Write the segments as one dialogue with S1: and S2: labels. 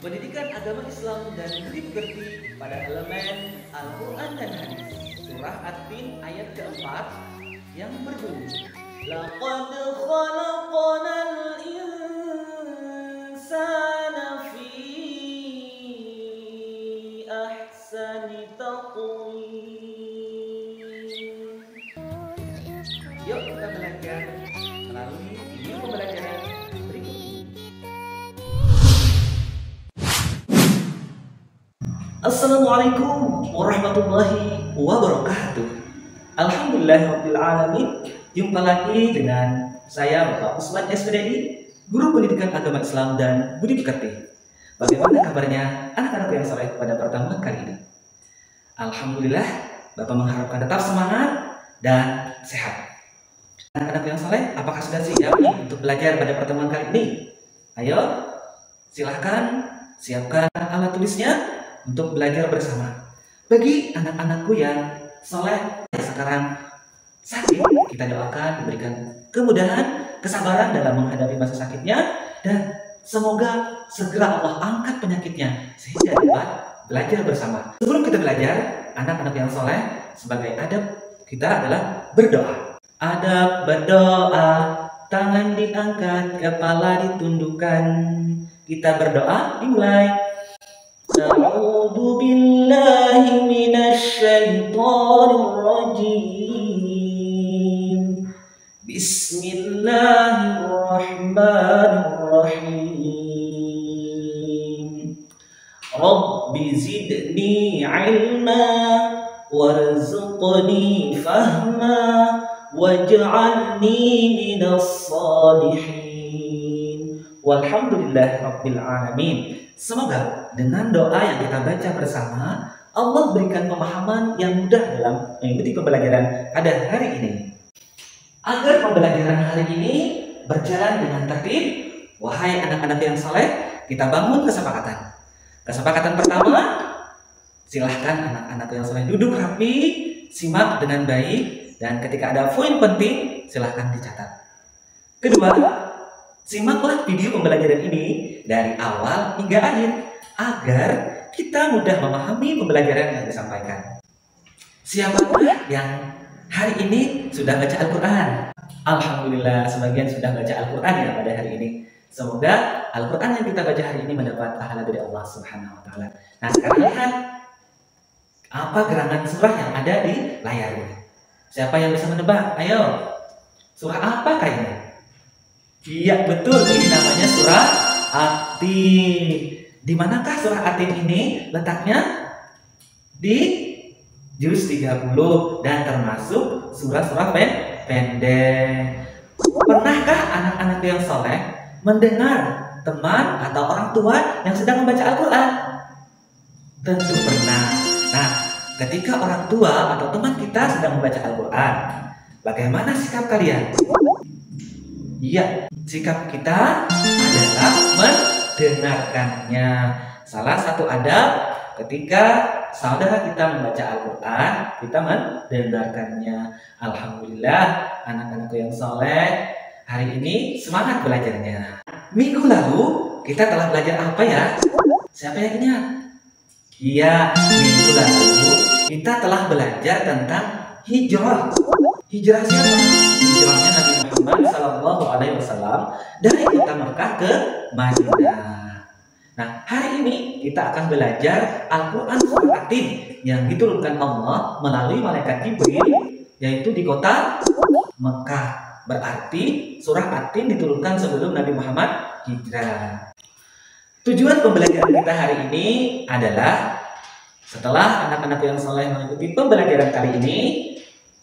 S1: Pendidikan agama Islam dan budi pekerti pada elemen Al-Quran dan Hadis. Surah At-Tin ayat keempat yang berbunyi, Laqad khalaqnal insana fi ahsani taqwim. Yuk kita belajar melalui video pembelajaran berikut ini. Assalamualaikum warahmatullahi wabarakatuh. Alhamdulillahirrabbilalamin. Jumpa lagi dengan saya Bapak Usman SPDI, Guru Pendidikan Agama Islam dan Budi Pekerti. Bagaimana kabarnya anak-anak yang soleh pada pertemuan kali ini? Alhamdulillah, Bapak mengharapkan tetap semangat dan sehat. Anak-anak yang soleh, apakah sudah siap untuk belajar pada pertemuan kali ini? Ayo, silahkan siapkan alat tulisnya untuk belajar bersama. Bagi anak-anakku yang soleh yang sekarang sakit, kita doakan diberikan kemudahan, kesabaran dalam menghadapi masa sakitnya, dan semoga segera Allah angkat penyakitnya sehingga dapat belajar bersama. Sebelum kita belajar, anak-anak yang soleh, sebagai adab kita adalah berdoa. Adab berdoa, tangan diangkat, kepala ditundukkan. Kita berdoa, dimulai. A'udzu billahi minasy syaithanir rajim. Bismillahirrahmanirrahim. Rabbi zidni ilma warzuqni fahma waj'alni minas salihin. Walhamdulillahirabbil alamin. Semoga dengan doa yang kita baca bersama, Allah berikan pemahaman yang mudah dalam mengikuti pembelajaran pada hari ini. Agar pembelajaran hari ini berjalan dengan tertib, wahai anak-anak yang soleh, kita bangun kesepakatan. Kesepakatan pertama, silahkan anak-anak yang soleh duduk rapi, simak dengan baik, dan ketika ada poin penting, silahkan dicatat. Kedua, simaklah video pembelajaran ini dari awal hingga akhir agar kita mudah memahami pembelajaran yang disampaikan. Siapakah yang hari ini sudah baca Al-Quran? Alhamdulillah, sebagian sudah baca Al-Quran ya pada hari ini. Semoga Al-Quran yang kita baca hari ini mendapat pahala dari Allah Subhanahu wa Ta'ala. Nah, sekarang lihat apa gerangan surah yang ada di layar ini. Siapa yang bisa menebak? Ayo, surah apa kayaknya? Iya, betul, ini namanya surah At-Tin. Di manakah surah At-Tin ini letaknya? Di juz 30 dan termasuk surah-surah pendek. Pernahkah anak-anak yang soleh mendengar teman atau orang tua yang sedang membaca Al-Quran? Tentu pernah. Nah, ketika orang tua atau teman kita sedang membaca Al-Quran, bagaimana sikap kalian? Iya, sikap kita adalah mendengarkannya. Salah satu adab ketika saudara kita membaca Al-Quran, kita mendengarkannya. Alhamdulillah, anak-anakku yang soleh, hari ini semangat belajarnya. Minggu lalu kita telah belajar apa ya? Siapa yang ingat? Iya, minggu lalu kita telah belajar tentang hijrah. Hijrah siapa? Hijrahnya Nabi Muhammad SAW dari kota Mekah ke Madinah. Nah, hari ini kita akan belajar Al-Quran surah At-Tin yang diturunkan Allah melalui malaikat Jibril, yaitu di kota Mekah. Berarti surah At-Tin diturunkan sebelum Nabi Muhammad hijrah. Tujuan pembelajaran kita hari ini adalah setelah anak-anak yang soleh mengikuti pembelajaran kali ini,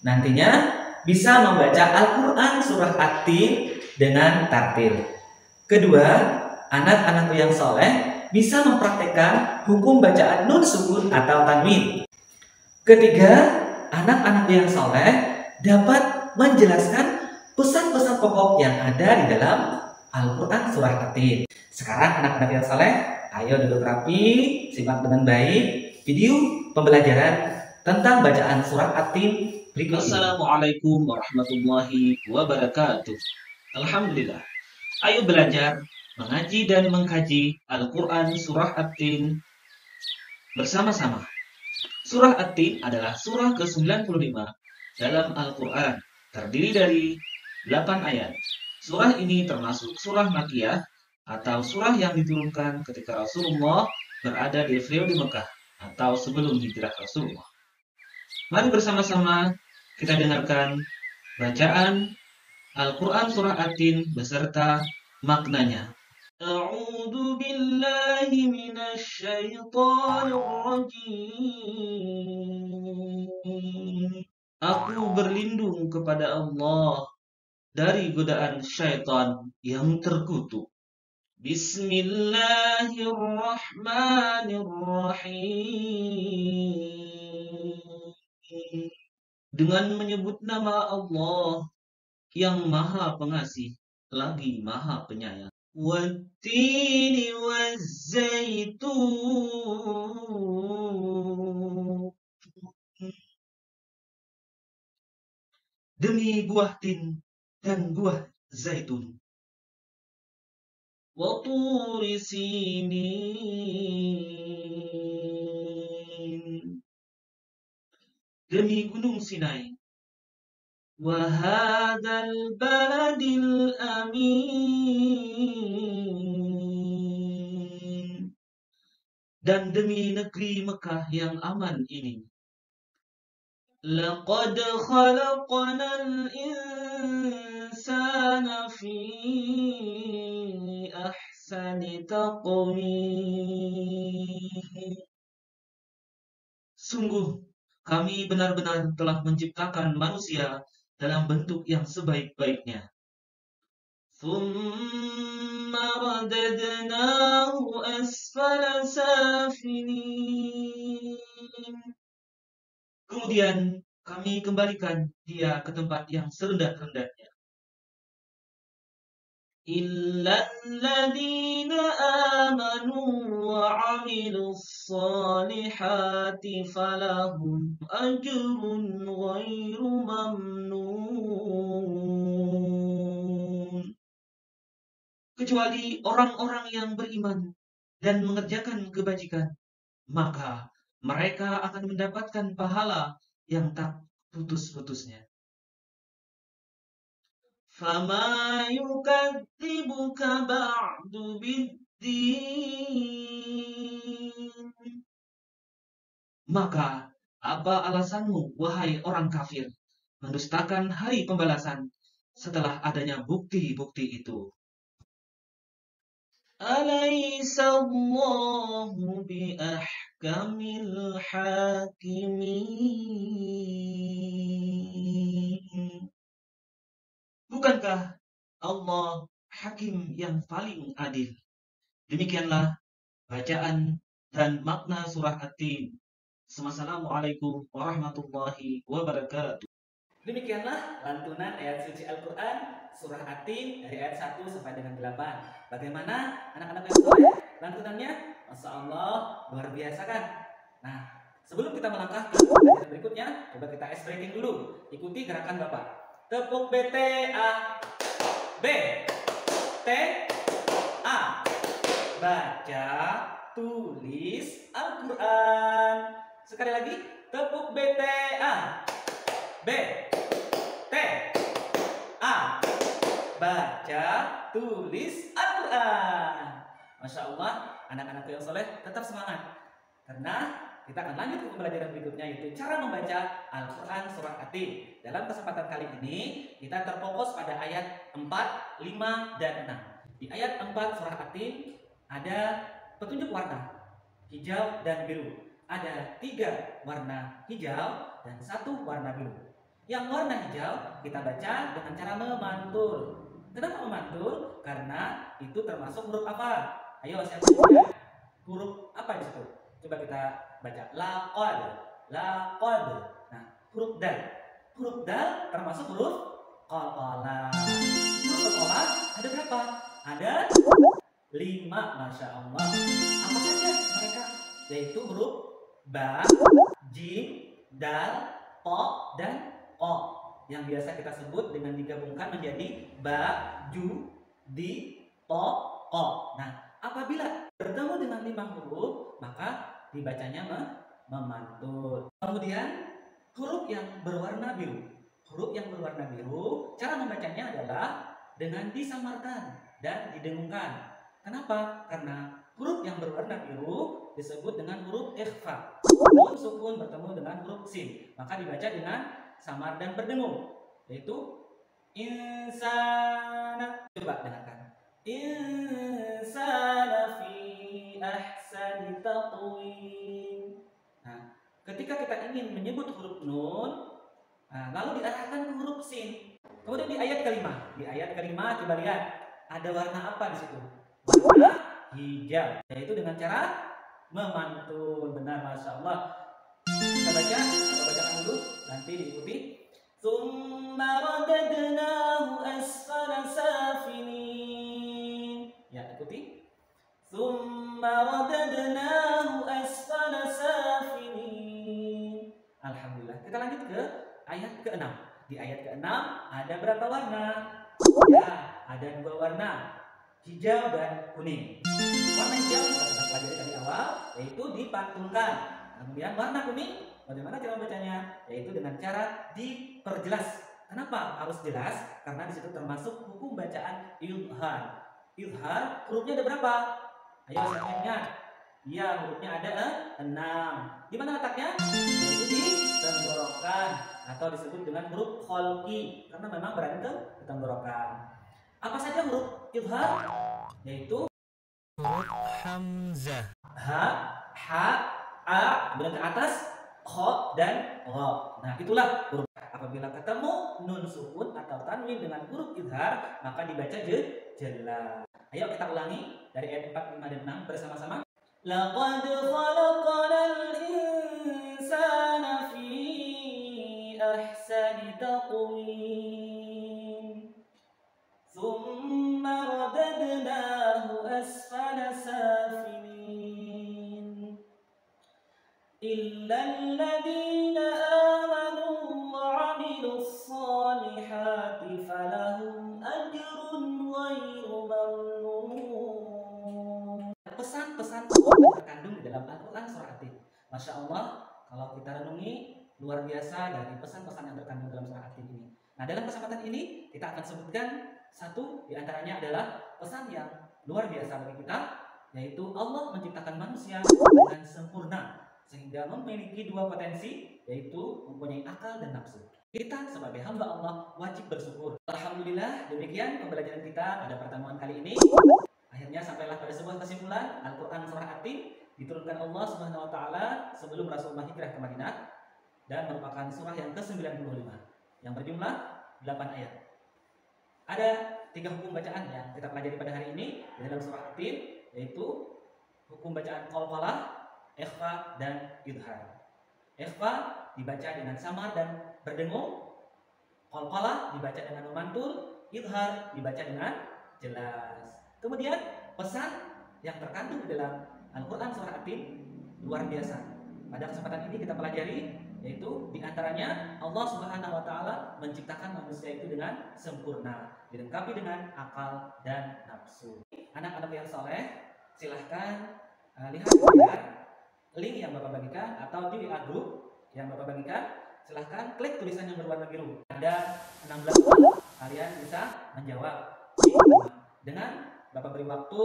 S1: nantinya bisa membaca Al-Quran surah At-Tin dengan tartil. Kedua, anak-anak yang soleh bisa mempraktekkan hukum bacaan nun sukun atau tanwin. Ketiga, anak-anak yang soleh dapat menjelaskan pesan-pesan pokok yang ada di dalam Al-Quran surah At-Tin. Sekarang anak-anak yang soleh, ayo duduk rapi, simak dengan baik video pembelajaran tentang bacaan surah At-Tin berikut.
S2: Assalamualaikum warahmatullahi wabarakatuh. Alhamdulillah. Ayo belajar
S1: mengaji dan mengkaji Al-Quran Surah At-Tin bersama-sama. Surah At-Tin adalah surah ke-95 dalam Al-Quran, terdiri dari 8 ayat. Surah ini termasuk surah Makkiyah atau surah yang diturunkan ketika Rasulullah berada di periode Mekah atau sebelum hijrah Rasulullah. Mari bersama-sama kita dengarkan bacaan Al-Quran Surah At-Tin beserta maknanya. A'udzu billahi minasyaitonir rajim. Aku berlindung kepada Allah dari godaan syaitan yang terkutuk. Bismillahirrahmanirrahim. Dengan menyebut nama Allah yang Maha Pengasih lagi Maha Penyayang. Wattini wazzaitun. Demi buah tin dan buah zaitun. Wa turi sinin. Demi gunung Sinai. Wa hadzal baladil amin. Dan demi negeri Mekah yang aman ini. Laqad khalaqnal insana fi ahsani taqwim. Sungguh, kami benar-benar telah menciptakan manusia dalam bentuk yang sebaik-baiknya. Thumma radadnahu asfala safilin. Kemudian kami kembalikan dia ke tempat yang serendah-rendahnya. Illal ladzina amanu wa 'amilus shalihati falahum ajrun ghairu mamnun. Kecuali orang-orang yang beriman dan mengerjakan kebajikan, maka mereka akan mendapatkan pahala yang tak putus-putusnya. Fama yukadzibuka ba'du biddin. Maka apa alasanmu, wahai orang kafir, mendustakan hari pembalasan setelah adanya bukti-bukti itu? Alaysa Allahu biahkamil hakimin. Bukankah Allah hakim yang paling adil? Demikianlah bacaan dan makna surah At-Tin. Assalamualaikum warahmatullahi wabarakatuh. Demikianlah lantunan ayat suci Al-Quran surah At-Tin dari ayat 1 sampai dengan 8. Bagaimana anak-anak yang soleh? Lantunannya Masya Allah luar biasa kan? Nah, sebelum kita melangkah ke pelajaran berikutnya, coba kita ice breaking dulu. Ikuti gerakan Bapak. Tepuk BTA. B T A. Baca, tulis Al-Quran. Sekali lagi, tepuk BTA. B T A. Baca, tulis Al-Quran. Masya Allah, anak-anakku yang soleh tetap semangat, karena kita akan lanjut ke pembelajaran berikutnya, yaitu cara membaca Al-Quran surah At-Tin. Dalam kesempatan kali ini kita terfokus pada ayat 4, 5, dan 6. Di ayat 4 surah At-Tin ada petunjuk warna hijau dan biru. Ada 3 warna hijau dan 1 warna biru. Yang warna hijau kita baca dengan cara memantul. Kenapa memantul? Karena itu termasuk huruf apa? Ayo siapa yang huruf apa di situ? Coba kita baca. Laqad. Laqad. Nah, huruf dal. Huruf dal termasuk huruf qalqalah. Huruf qalqalah ada berapa? Ada 5, Masya Allah. Apa saja mereka? Yaitu huruf ba, jim, dal, to, dan ko, yang biasa kita sebut dengan digabungkan menjadi ba, ju, di, to, ko. Nah, apabila bertemu dengan 5 huruf, maka dibacanya memantul. Kemudian huruf yang berwarna biru. Huruf yang berwarna biru, cara membacanya adalah dengan disamarkan dan didengungkan. Kenapa? Karena huruf yang berwarna biru disebut dengan huruf ikhfa. Nun sukun bertemu dengan huruf sin, maka dibaca dengan samar dan berdengung, yaitu insana. Coba dengarkan. Insana fi ahsani taqwim. Nah, ketika kita ingin menyebut huruf nun, lalu diarahkan ke huruf sin. Kemudian di ayat kelima coba lihat, ada warna apa di situ? Warna hijau, yaitu dengan cara memantul. Benar, masya Allah. Kita bacakan dulu, nanti diikuti. Tsumma radadnahu asfala safilin. Ya, ikuti. Tsumma radadnahu asfala safilin. Alhamdulillah. Kita lanjut ke ayat ke-6. Di ayat ke-6 ada berapa warna? Ya, ada 2 warna, hijau dan kuning. Warna hijau kita sudah pelajari dari awal, yaitu dipantulkan. Kemudian warna kuning, bagaimana cara membacanya? Yaitu dengan cara diperjelas. Kenapa harus jelas? Karena di situ termasuk hukum bacaan izhar. Izhar hurufnya ada berapa? Ayo saya ingat. Iya, hurufnya ada 6. Di mana letaknya? Yaitu di tenggorokan atau disebut dengan huruf kholqi, karena memang berada ke tenggorokan. Apa saja huruf izhar? Yaitu huruf hamzah, ha, a, kemudian ke atas kho dan gho. Nah, itulah huruf. Apabila ketemu nun sukun atau tanwin dengan huruf izhar, maka dibaca jelas. Ayo kita ulangi dari ayat 4, 5 dan 6 bersama-sama. Laqad khalaqnal insana fi ahsani taqwim. Tsumma radadnahu asfala safilin. Illa alladhina amanu wa 'amilus solihati falahum ajrun ghairu mamnun. Pesan-pesan yang terkandung di dalam Al-Quran surah At-Tin. Masya Allah, kalau kita renungi luar biasa dari pesan-pesan yang terkandung dalam surah At-Tin ini. Nah, dalam kesempatan ini kita akan sebutkan satu di antaranya adalah pesan yang luar biasa bagi kita, yaitu Allah menciptakan manusia dengan sempurna sehingga memiliki 2 potensi, yaitu mempunyai akal dan nafsu. Kita sebagai hamba Allah wajib bersyukur. Alhamdulillah, demikian pembelajaran kita pada pertemuan kali ini. Akhirnya sampailah pada sebuah kesimpulan, Al-Quran surah At-Tin diturunkan Allah Subhanahu wa taala sebelum Rasulullah hijrah ke Madinah dan merupakan surah yang ke-95 yang berjumlah 8 ayat. Ada 3 hukum bacaan yang kita pelajari pada hari ini di dalam surah At-Tin, yaitu hukum bacaan qalqalah, ikhfa dan idhar. Ikhfa dibaca dengan samar dan berdengung, qalqalah dibaca dengan memantul, idhar dibaca dengan jelas. Kemudian pesan yang terkandung di dalam Al-Quran surah At-Tin luar biasa. Pada kesempatan ini kita pelajari, yaitu diantaranya Allah Subhanahu wa taala menciptakan manusia itu dengan sempurna, dilengkapi dengan akal dan nafsu. Anak-anak yang soleh, silahkan lihat link yang Bapak bagikan atau di WA group yang Bapak bagikan. Silahkan klik tulisan yang berwarna biru. Ada 16 soal, kalian bisa menjawab dengan Bapak beri waktu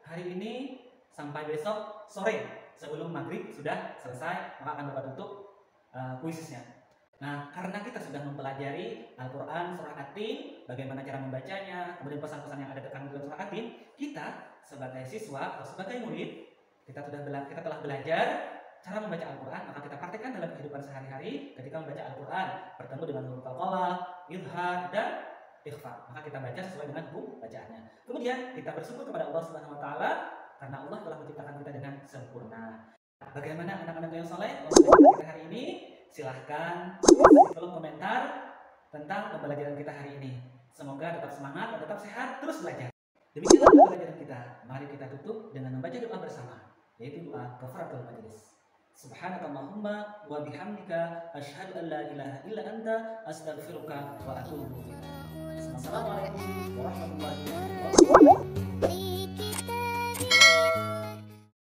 S1: hari ini sampai besok sore sebelum maghrib sudah selesai, maka akan Bapak tutup kuisisnya. Nah, karena kita sudah mempelajari Al-Quran surah At-Tin, bagaimana cara membacanya, kemudian pesan-pesan yang ada terkandung dalam surah At-Tin, kita sebagai siswa atau sebagai murid, kita telah belajar cara membaca Al-Quran, maka kita praktekkan dalam kehidupan sehari-hari. Ketika membaca Al-Quran, bertemu dengan huruf qalqalah, idhar, dan ikhfa, maka kita baca sesuai dengan hukum bacaannya. Kemudian kita bersyukur kepada Allah Subhanahu wa taala karena Allah telah menciptakan kita dengan sempurna. Bagaimana anak-anak yang soleh kita hari ini? Silahkan di kolom komentar tentang pembelajaran kita hari ini. Semoga tetap semangat dan tetap sehat, terus belajar. Demikianlah pembelajaran kita. Mari kita tutup dengan membaca doa bersama, yaitu doa kafaratul majlis. Subhanakallahumma wa bihamdika asyhadu an la ilaha illa anta astaghfiruka wa atubu ilaik. Assalamualaikum warahmatullahi wabarakatuh.